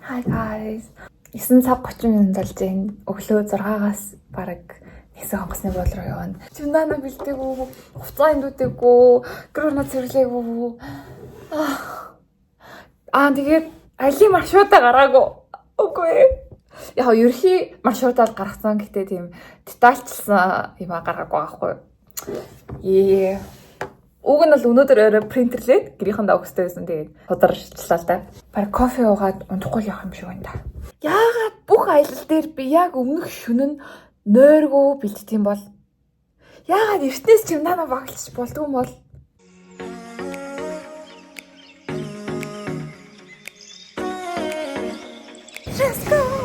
Hi guys. 9 цаг 30 минут болж байна. Өглөө 6-аас бараг нэгэн хонгосны боол руу явна. Чимнана бэлдээгүй, хувцас эндүүдээгүй, гэрүүнээ цэвэрлээгүй. Тэгээд алийн маршрутаа гараагүй. Үгүй. Яг ерхий маршрутаар гаргацсан гэхдээ тийм детальчилсан юм гаргаагүй байхгүй. Уг нь бол өнөөдөр орой принтерлээд гэрийнхэндээ өгстэй байсан. Тэгээд хударчлаа л да. Бараг кофе уугаад унтахгүй явах юм шиг байна да. Яагаад бүх аялал дээр би яг өмнөх шөнө нь нойргүй бэлдтiin бол яагаад эртнээс чимнаа баглаж болдгоо юм бол Let's go.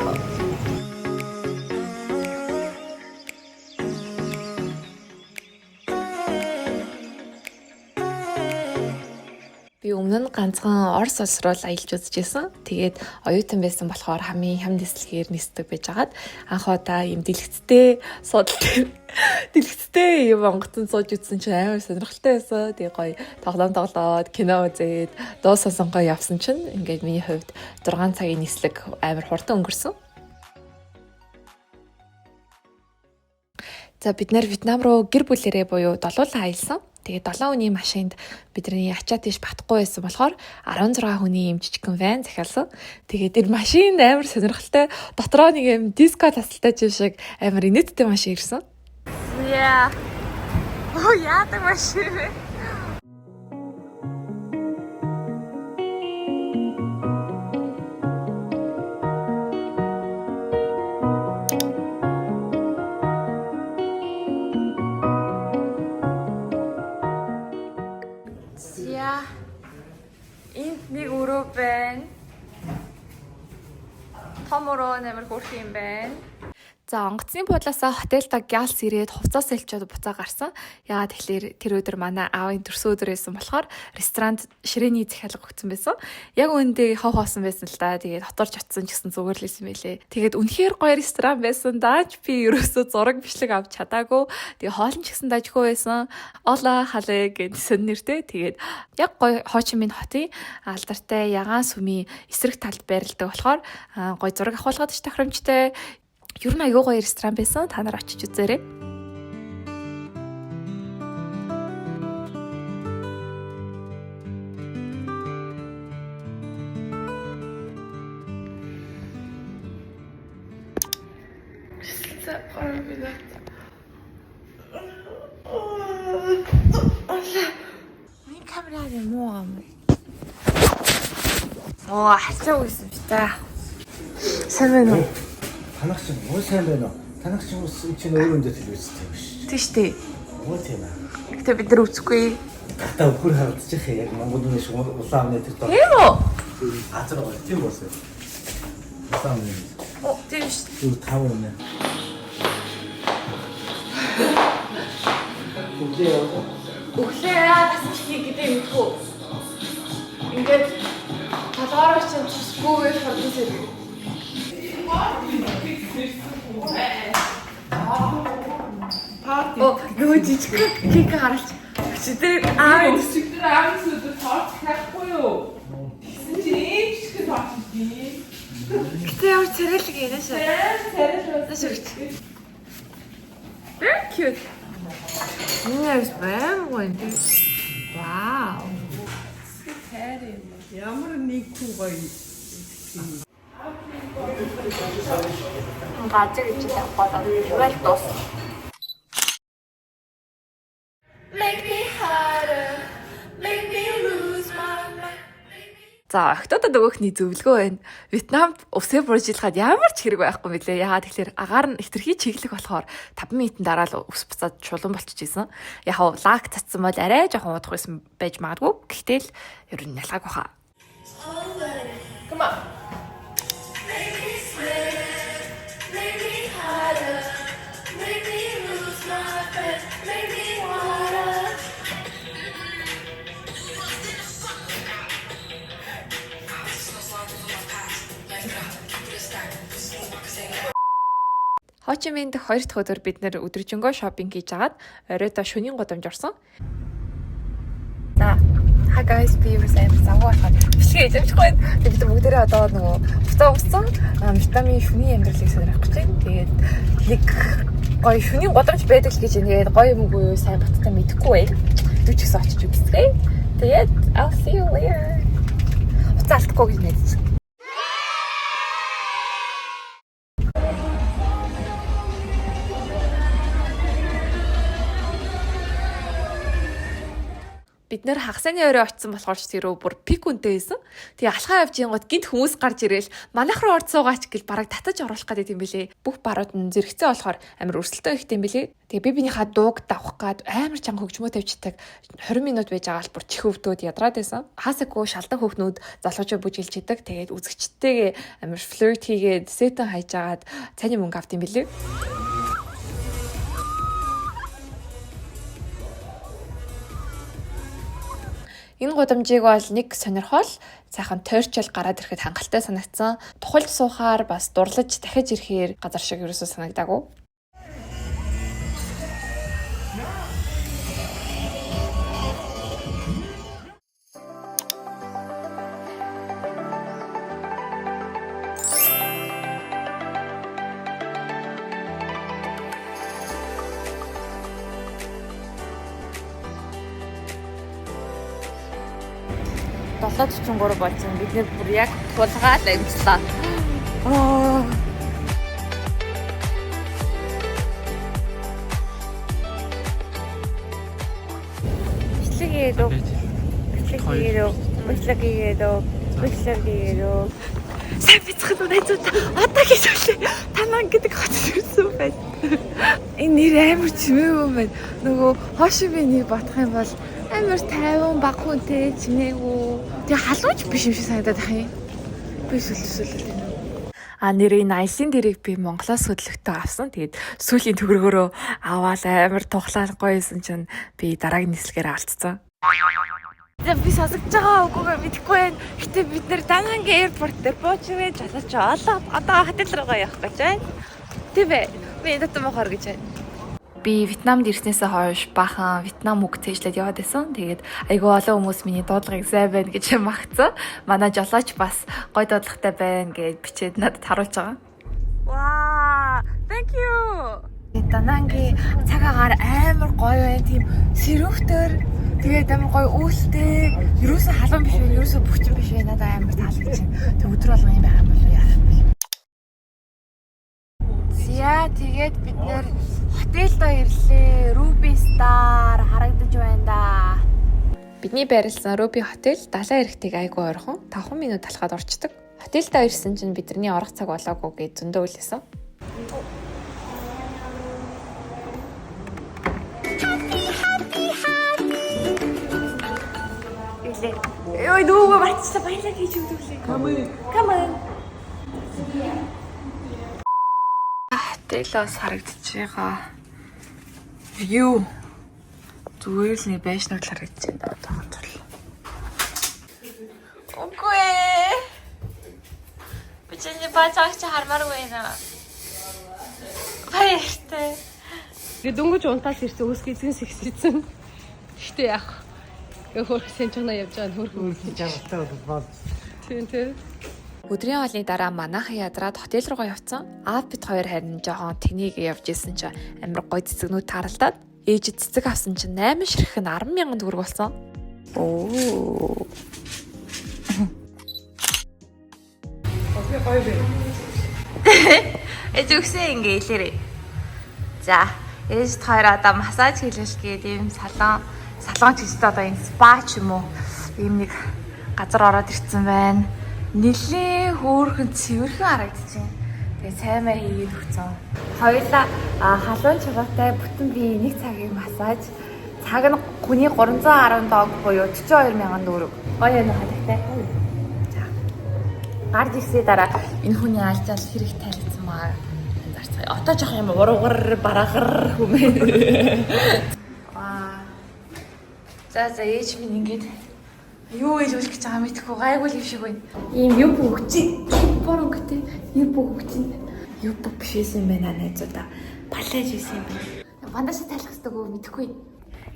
Би өмнө нь ганцхан Орос улс руу аялж үзчихсэн. Тэгээд оюутан байсан болохоор хамгийн хямд нислэгээр нисдэг байжгаад анх удаа юм дэлгэцтэй юм онгоцон сууж үзсэн чинь амар сонирхолтой байсан. Тэгээ гоё тоглоод кино үзээд дуу сонсонгоо явсан чинь ингээд миний хувьд 6 цагийн нислэг амар хурдан өнгөрсөн. За бид нэр Вьетнам руу гэр бүлэрээ буюу долуулан аялсан. Тэгээд 7 өдрийн машинд бидний ачаа тийш батхгүй байсан болохоор 16 хүний юм жижигхэн ван захиалсан. Тэгээд тэр машин амар сонирхолтой. Дотроо нэг юм диско тасалтай юм шиг амар инээдтэй машин ирсэн. Яа. Яадаг машин вэ? Энд нэг өрөө байна. Том өрөө нэмэр хөрх юм байна. За онгоцны буудлаасаа хотелдаа гялс ирээд хувцас элчээд буцаа гарсан. Яагаад тэгэхээр тэр өдөр манай аавын төрсөн өдөр байсан болохоор ресторанд ширээний захиалга өгсөн байсан. Яг үүндээ хов хоосон байсан л да. Тэгээд хоторч очсон ч гэсэн зүгээр л байсан мэлээ. Тэгээд үнэхээр гоё ресторан байсан. Дааж би ерөөсөө зураг бичлэг авч чадаагүй. Тэгээд хоолн ч гэсэн дажгүй байсан. Ола хале гэдэг нэртэй. Тэгээд яг гоё Хо Чи Minh хотын алдартай ягаан сүмийн эсрэг талд байрладаг болохоор гоё зураг авахулгаад ч тохиромжтой. Ер нь аюу гоё ресторан байсан. Та нар очиж үзээрэй. Миний камера юм уу? Хацаа үйсэн би та. Сайн байна уу? Танах чинь муу сайн байна уу? Танах чинь үсэн чинь өөрөө өндөр төлөвстэй юм шүү. Тийш дээ. Муу тийм аа. Гэтэ бид нар үзэхгүй. Гата өхөр харагдчих яг Монгол нэг шиг улаан нэтер доо. Тийм үү? Азар бол тийм болсон. Улаан нэт. Тийм шүү. Юу тав юм яа. Өглөө яагаад чи гэдэг юм бэ? Ингээд талаараа чинь цусгүйгээр хурдан сэрэг. Нөгөө жижиг кек харалч. Чи аав өсчигдэр аав сүдэр торч хайхгүй юу? Тэгсэн чи ийм жижиг торч бий. Гэтэ ямар царайлаг юм шээ. Царайлаг. Very cute. Yes, very good. Wow. Ямар нэг хүү гоё. Газар гэж бодоод ивэл тус. Make me harder. Make me lose my mind. За, октодод өгөхний зөвлөгөө байна. Вьетнамд увсээ буржилахад ямар ч хэрэг байхгүй мөлий. Яагаад тэгэхээр агаар нь хитрхи чиглэх болохоор 5 минутын дараа л ус буцаад чулуун болчихжээ. Яг лак цацсан бол арай жоохон удах байсан байж магадгүй. Гэхдээ л ер нь ялгаагүй хаа. Come on. Make me sweat. Make me harder. Make me lose my breath. Make me water. Хо Чи Minh дэх 2 дахь өдөр бид нэр өдржингөө шопинг хийж агаад оройдоо шөнийн гудамж орсон. За Hi guys, би юу сайн завгүй болохоор бичлэгээ эзэмчихгүй. Бид бүгдээрээ одоо нөгөө буцаа өмсөн. Витамин шүний амьдралыг сонирхох гэж байна. Тэгээд нэг гоё шүний годамж байдаг л гэж байна. Тэгээд гоё юм уу сайн баттай мэдэхгүй байна. Юу ч гэсэн очиж үзье. Тэгээд I'll see you later. Буцаа алдахгүй гэж найдаж. Бид нэр хагасны өрөө очсон болохоор ч тэрөө бүр пик үнтэй байсан. Тэгээ алхаа явж янгот гинт хүмүүс гарч ирээл манайх руу орд суугаач гэл бараг татаж оруулах гэдэг юм бэлээ. Бүх барууд нь зэрэгцээ болохоор амар өрсөлдөө ихтэй юм бэлээ. Тэгээ би бинийхээ дууг давах гад амар чанга хөгжмөө тавьчихдаг 20 минут байж байгаа л бүр чих өвдөөд ядраад байсан. Хаасаагүй шалдан хөөхнүүд залуучаа бүжиглж идэг. Тэгээд үзэгчтэйгээ амар флирт хийгээд сетэн хайж агаад цайны мөнгө авт юм бэлээ. Энэ гудамжийг бол нэг сонирхол сайхан тойрчол гараад ирэхэд хангалттай санагдсан. Тухалж суухаар бас дурлаж дахиж ирэхээр газар шиг ерөөсөө санагдаагүй. Долоод 43 болсон. Бид нэр бүр яг тулгаад амжлаа. Бичлэгээдөө. Сайн бицэх нь найзууд. Одоо гэж үлээ. Танаа гэдэг хотод ирсэн байд. Энэ нэр амар чимээ юм байна. Нөгөө хоши би нэг батах юм бол амар тайван баг хүнтэй чимээгүү. Тэгээ халууч биш юм шиг санагдаад байх юм. Би сүлсүүлээ. Нэрийн Найсын дэрийг би Монголоос хөдлөгтөө авсан. Тэгээд сүүлийн төгрөгөөрөө аваад амар тухлаад гоёсэн чинь би дараагийн нислэгээр алдсан. Би сонсогч байгаа үгүйгээ мэдэхгүй байна. Гэтэ бид нэр Дангангийн аэропорт дээр бууж ирээд залууч олоод одоо хотел руугаа явах гэж байна. Тийм ээ. Би энэ мохор гэж байна. Би Вьетнамд ирснээсээ хойш бахан Вьетнам үг цээжлээд яваад байсан. Тэгээд айгүй олон хүмүүс миний дуудлагыг сайн байна гэж магтсан. Манай жолооч бас гоё дуудлагатай байна гэж бичээд надад харуулж байгаа. Ваа! Thank you. Данангийн цаг агаар амар гоё байна. Тийм сэрүүхтэр тэгээд амар гоё үүлтэй. Ерөөсөө халуун биш байна. Ерөөсөө бүхчин биш байна. Надад амар таалагдаж байна. Тэг өдөр болгон юм байгаа юм болов яах юм бэ? Зя тэгээд бид нэр хотелдо ирлээ. Ruby Star харагдаж байна да. Бидний байрласан Ruby хотел далайн эрэгтэйг айгүй ойрхон 5 минут талхаад орчдөг. Хотелдо ирсэн чинь бидний орох цаг болоогүй гэж зөндөө үлээсэн. Ой, дүүгээ батцаа баялаг хийж өгдөлээ. Come on. Хотелоос харагдаж байгаа view зүгээр л нэг байшнууд харагдаж байна даа. Үгүй ээ. Бичээний бацаач хармааргүй байна. Баяртай. Тэгээ дөнгөж унтаас ирсэн өсгий эзэн сэгсэжсэн. Гэтэ яах. Өөр сэнчоноо явж байгаа нөхөр жаргалтай бол. Тийм. Өдрийн хоолны дараа манайхан ядраад хотел руугаа явцсан. Аав бид хоёр харин жоохон тэнийг явж исэн чинь амар гоё цэцэгнүүд тааралдаад ээж цэцэг авсан чинь 8 ширхэг нь 10,000 төгрөг болсон. Оо. Окей, гоё бэ. Эцэгсэн ингээ хэлээрээ. За, ээж хоёр одоо массаж хийлгэл гээд ийм салон ч гэсэн одоо энэ спа ч юм уу ийм нэг газар ороод ирсэн байна. Нилийн хөөрхөн цэвэрхэн харагдаж байна. Тэгээ цаймаа хийгээд өгсөн. Хоёулаа халуун чаваатай бүтэн бие нэг цагийн массаж. Цаг нь хүний 310 донг буюу 42,000 төгрөг. Гоё юм хадагтай. За. Гард ирсний дараа энэ хүний алжаал хэрэг тайлцсан маа. Зарцгаа. Одоо жоох юм уруугар бараагар хүмээ. За ээж минь ингээд юу хэлүүлэх гэж байгаа мэдэхгүй гайгүй юм шиг байна. Ийм юу бүгчи боронгтэй юу бүгчи юу биш юм байна найзуудаа. Балаж исэн юм байна. Бандаж тайлах хэрэгтэй гоо мэдэхгүй.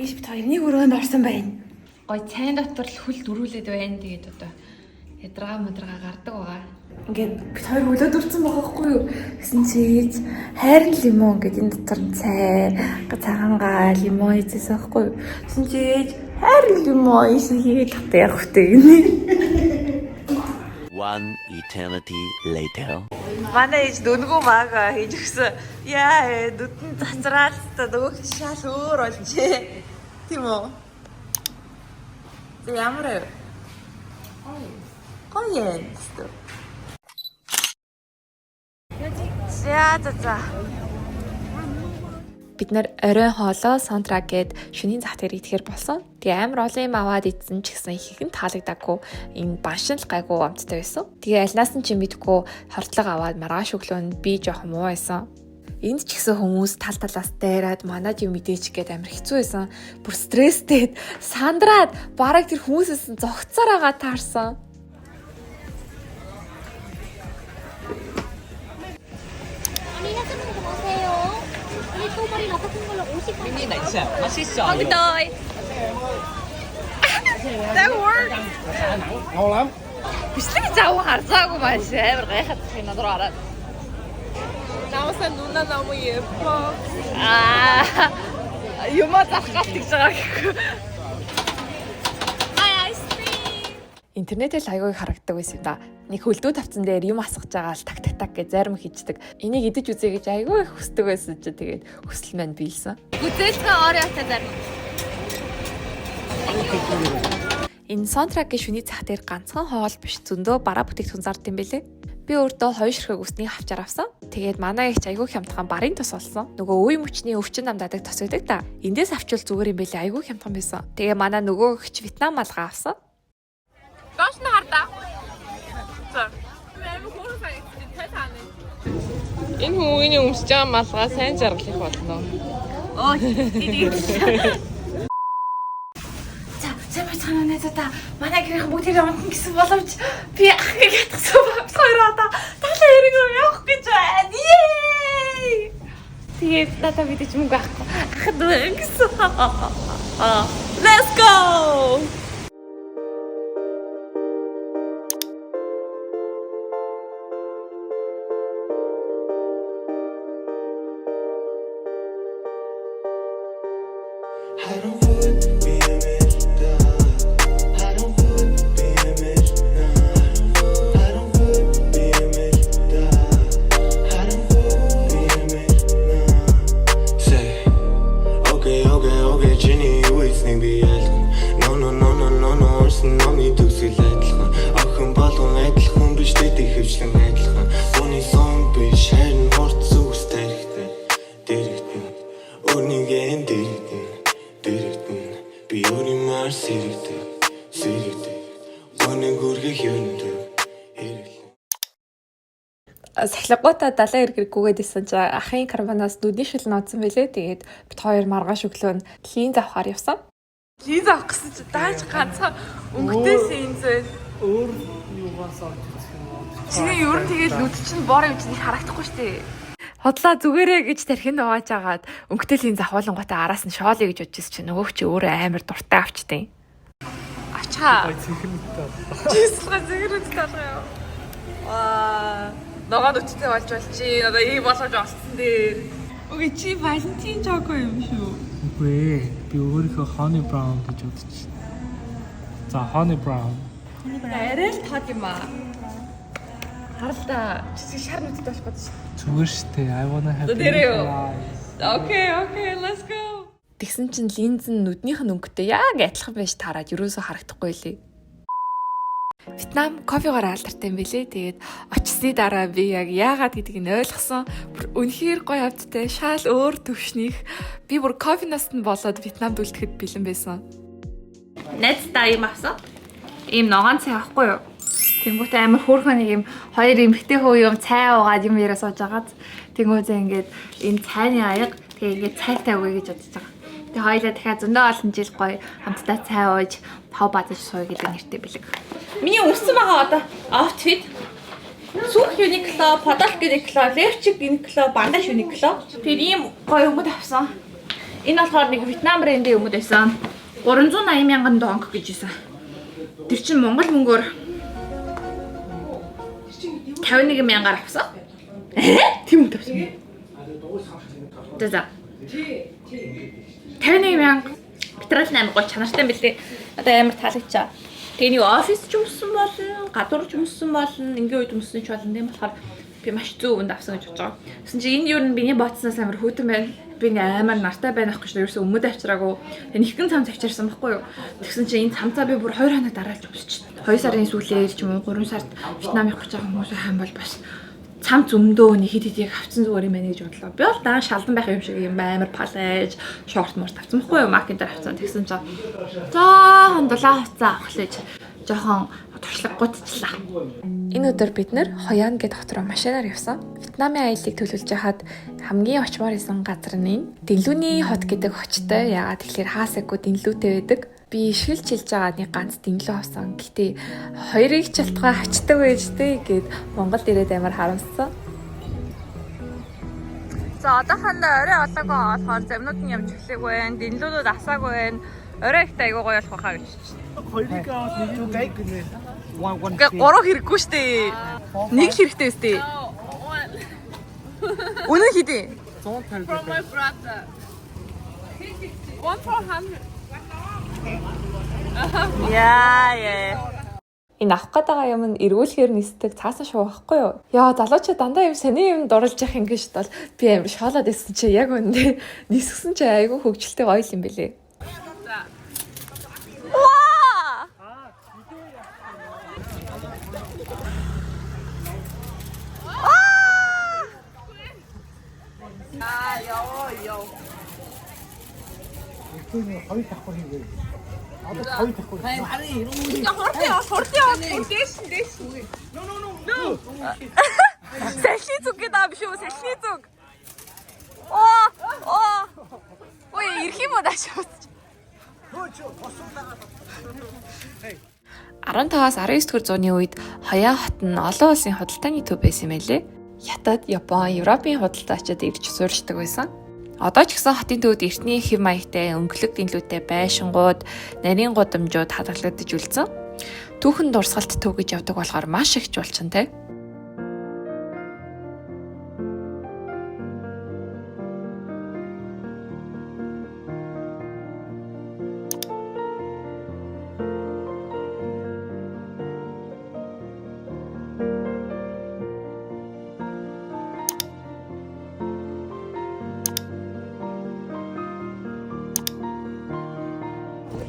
Ээж бит хоёр нэг өрөөнд орсон байна. Гой цайн дотор л хүл дөрүүлээд байна. Тэгээд одоо ядрага мадрага гардаг байгаа. Ингээд бид хоёр хөлөө дурсан байгаа хгүй юу? Гэсэн чиж хайрын лимон гэдэг энэ дотор цай, цагаангаа лимон изээс байхгүй юу? Гэсэн чиж хайрын лимон ийсэн хийгээд татах яг хөтэй гинэ. One eternity later. Манай ээж дөнгөө маага хийж өгсөн. Яа, нүдэн цацраад та дөөх шал өөр болжээ. Тийм үү? Ямар вэ? Гоё. За. Бид нэр оройн хоолоо саундтрак гээд шөнийн зах дээр идэхэр болсон. Тэгээ амар олон юм аваад идсэн ч гэсэн ихэнх нь таалагдаагүй. Энэ баншин л гайгүй амттай байсан. Тэгээ альнаас нь ч мэдгүй хордлого аваад маргааш өглөө би жоохон муу байсан. Энд ч гэсэн хүмүүс тал талаас дайраад манад юм мэдээч гээд амар хэцүү байсан. Бүр стресстэй сандраад бараг тэр хүмүүсээс зогцоор байгаа таарсан. 맛있어. Ôi. That works. Ngon lắm. Бичлэг зав харцаагүй маш амар гайхаад байна надад ороод. 나와서 누나 너무 예뻐. Юмаа залхаад гэж байгаа гэхгүй. Айскрим. Интернетээр аягүй харагддаг байсан юм да. Нэг хөлдөө тавцсан дээр юм асгаж байгаа л так гэж зарим хийждэг. Энийг идэж үзье гэж аягүй их хүсдэг байсан чи тэгээд хүсэл маань биелсэн. Үзэлцгээ Ореотой зарим. Энэ саундтракийн шүний цах дээр ганцхан хоол биш зөндөө бараа бүтээгдэхүүн зард юм бэлээ. Би өөртөө 2 ширхэг үсний хавчаар авсан. Тэгээд манай ихч аягүй хямдхан барын тос болсон. Нөгөө үе мөчний өвчин намдаадаг тос байдаг да. Эндээс авчвал зүгээр юм бэлээ аягүй хямдхан байсан. Тэгээ манай нөгөө ихч Вьетнам малгай авсан. Доош нь хардаа. Энэ хүүгийн өмсөж байгаа малгай сайн жаргалах болно. Ой, тийм. За, сайн надаа манай гэрийн бүгдийг амтан гэсэн боловч би ах гэж ятгсан ба хоёр одоо талаа эргөө явах гэж байна. Ее! Тэгээд надаа бид ч мөнгө авахгүй. Ах дүү гэсэн. Let's go! Сахилгуудаа далайн эргэр гүгээд исэн чи ахын карбонаас нүдний шил ноодсон байлээ. Тэгээд бит хоёр маргааш өглөө нь линз авахаар явсан. Линз авах гэсэн чи дааж ганцхан өнгөтэй линз байна. Өөр юугаас авч үзэх юм бол. Чиний ер нь тэгээд нүд чинь бор юм чинь харагдахгүй шүү дээ. Хотлаа зүгээрээ гэж тархинд угааж агаад өнгөтэй линз авахуулангуудаа араас нь шоолё гэж бодчихсон чи нөгөөч чи өөрөө амар дуртай авчтай. Авчаа. Жисга зэгрэт талгаа. Ногоо нүцтэй болж чи надаа ий болгож олцсон дээр. Үгүй чи Валентин чоко юм шүү. Үгүй би өөрийнхөө Honey Brown гэж бодчих. За Honey Brown. Арай л тод юм аа. Харалта чи шар нүцтэй болох гэж. Зүгээр штэ. I wanna have. Okay, let's go. Тэгсэн чинь линз нь нүднийх нь өнгөтэй яг адилхан байж таараад юусоо харагдахгүй лээ. Вьетнам кофегоор алдартай юм билээ. Тэгээд очсны дараа би яг яагаад гэдгийг нь ойлгосон. Бүр үнэхээр гоё авдтай, шал өөр төвшнийх. Би бүр кофенаас нь болоод Вьетнамд үлдэхэд бэлэн байсан. Найздаа юм авсан. Ийм ногоон цай авахгүй юу? Тэнгүүтээ амар хөөрхөн нэг юм хоёр эмэгтэй хөө юм цай уугаад юм яриа сууж агаад тэнгүүтээ ингээд энэ цайны аяга тэгээ ингээд цайтай өгье гэж бодож байгаа. Тэгээ хоёлаа дахиад зөндөө олон жил гоё хамтдаа цай ууж пав бадаж сууя гэдэг нэртэй бэлэг. Миний өмссөн байгаа одоо outfit Сүх Uniqlo, Podolsk Uniqlo, Levchik Uniqlo, Bandage Uniqlo. Тэр ийм гоё өмд авсан. Энэ болохоор нэг Вьетнам брендийн өмд байсан. 380,000 донг гэж байсан. Тэр чинь Монгол мөнгөөр 51,000-аар авсан. Тийм үү тавьсан. За. 51,000 Петрол 830 чанартай бэлээ. Одоо амар таалагчаа. Тэгээ нэг офис ч өмссөн болно, гадуур ч өмссөн болно, ингийн үед өмссөн ч болно. Тийм болохоор би маш зөв үнд авсан гэж бодож байгаа. Гэсэн чи энэ юу н биний бодсноос амар хөтөн байна. Би амар нартай байх гэж ерөөсөө өмөд авчираагүй. Тэгээ нэгэн цамц авчирсан байхгүй юу. Тэгсэн чи энэ цамцаа би бүр 2 хоног дараалж өмсчихсэн. 2 сарын сүүлээр ч юм уу 3 сард Вьетнам явах гэж байгаа хүмүүс хаан бол бас цамц өмдөө нэг хэд хэдийг авцсан зүгээр юм байна гэж бодлоо. Би бол даа шалдан байх юм шиг юм амар палаж, шорт морт авсан байхгүй юу. Маркетээр авсан. Тэгсэн чи заахан дулаан хувцас авах лээж жоохон туршлага гутчлаа. Энэ өдөр бид нэр Хоян гээд хот руу машинаар явсан. Вьетнамын аяллыг төлөвлөж хаад хамгийн очмоор исэн газар нь Дэнлүүний хот гэдэг хоттой. Яагаад тэгэхээр хаасаагүй Дэнлүүтэй байдаг. Би шилж хэлж байгаа нэг ганц Дэнлүү авсан. Гэтэ хоёрыг ч алтгаа хачдаг байж тээ гээд Монголд ирээд амар харамссан. За одоохондоо орой олоогүй болохоор замнууд нь явж эхлэв байна. Дэнлүүнүүд асаагүй байна. Орой ихтэй айгуу гоё болох байхаа гэж. хоёрыг аваад нэг юу гайг гэнэ. Гэ 3 хэрэггүй штэ. Нэг хэрэгтэй штэ. Үнэн хийдэ. 150. From my brother. 1,400. Яа. Энэ авах гээд байгаа юм нь эргүүлэхээр нисдэг цаасан шуу байхгүй юу? Яа залуучууд дандаа юм сони юм дурлж явах юм гэж бол би амар шоолоод байсан чи яг үндэ нисгсэн чи айгүй хөвгчлээ гоё юм бэлээ. Ваа! 이거는 거의 다 거린 거예요. 아도 거의 다 거린. Салхи зүггээд биш үү? Салхи зүг. Ой, ирэх юм уу даашаа. 15-аас 19-р зууны үед Хоян хот нь олон улсын худалдааны төв байсан юм байлээ. Хятад, Япон, Европын худалдаачид ирж суурьшдаг байсан. Одоо ч гэсэн хотын төвд эртний хэв маягтай өнгөлөг дэнлүүтэй байшингууд, нарийн гудамжууд хадгалагдаж үлдсэн. Түүхэн дурсгалт төв гэж явдаг болохоор маш их жуулчантай.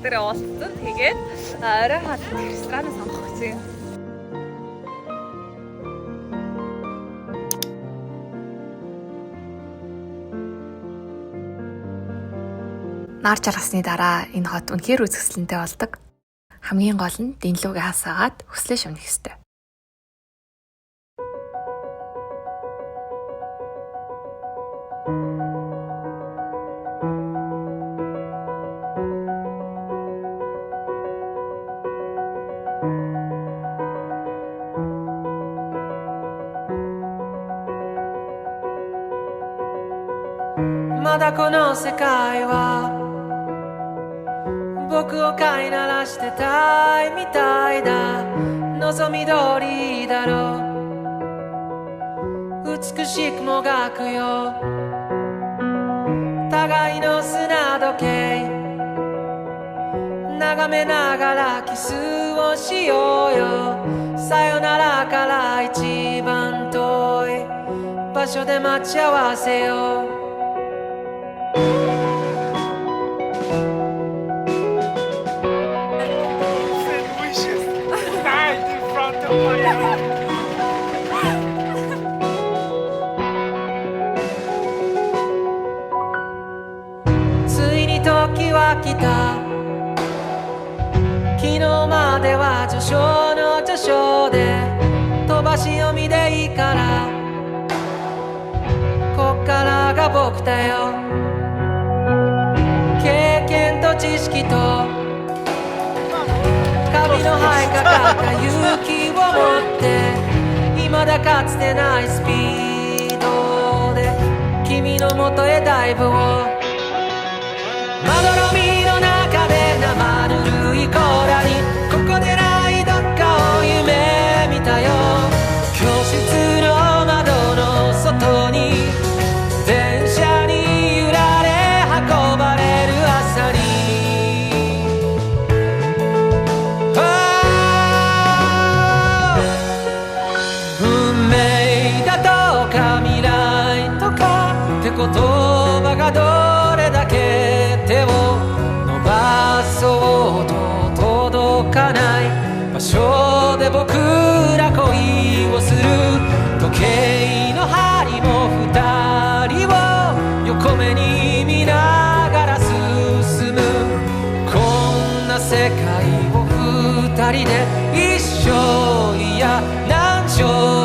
Тэр олцсон. Тэгээд орой хат ресторан сонгох гэсэн. Нар жаргасны дараа энэ хот үнэхээр үзэсгэлэнтэй болдог. Хамгийн гол нь дэнлүүгээ хасаагаад хүслээ шумнах ёстой.まだこの世界は僕を飼いならしてたいみたいだ望み通りだろう美しくもがくよ互いの砂時計眺めながらキスをしようよさよならから一番遠い場所で待ち合わせようついに時は来た昨日までは序章の序章で飛ばし読みでいいからこっからが僕だよ経験と知識とカビの生えかかった勇気を持って未だかつてないスピードで君の元へダイブをまどろみの中で生ぬるいコーラにここでないどっかを夢見たよ教室で僕ら恋をする時計の針も二人を横目に見ながら進むこんな世界を二人で一生いや何生